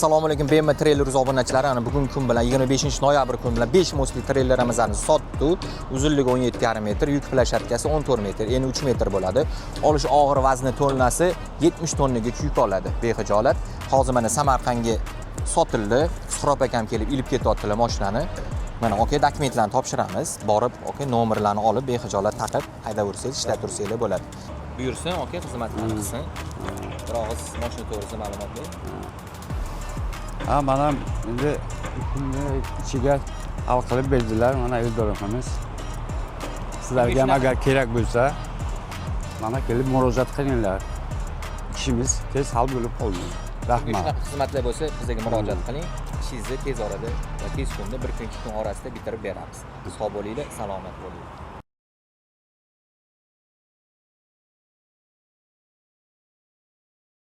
Assalomu alaykum BMW treyler obunachilari. Ana bugungi kun bilan 25-noyabr kun bilan 5 mosli treylerimizni sotdik. Uzunligi 17,5 metr, yuk plashatkasi 14 metr, eni 3 metr bo'ladi. Olish og'ir vazni tonnasi 70 tonnaga yuk oladi. Behijolat. Hozir mana Samarqandga sotildi. Suhrob akam kelib ilib ketyaptilar mashinani. Mana aka dokumentlarni topshiramiz. Borib aka nomerlarni olib behijolat taqib haydaversangiz, ishlatursangiz bo'ladi. Buyursin aka, xizmatlarni qilsin. Bir og'iz mashina to'g'risida ma'lumot bering. Mana endi kunni ichiga hal qilib berdilar. Mana Eldorimiz. Sizlarga ham agar kerak bo'lsa, mana kelib murojaat qilinglar. Ishimiz tez hal bo'lib qoldi. Rahmat. Shunaqa xizmatlar bo'lsa, bizga murojaat qiling. Ishingizni tez orada va tez kunda 1 kun 2 kun orasida bitirib beramiz. Sog' bo'linglar, salomat bo'linglar.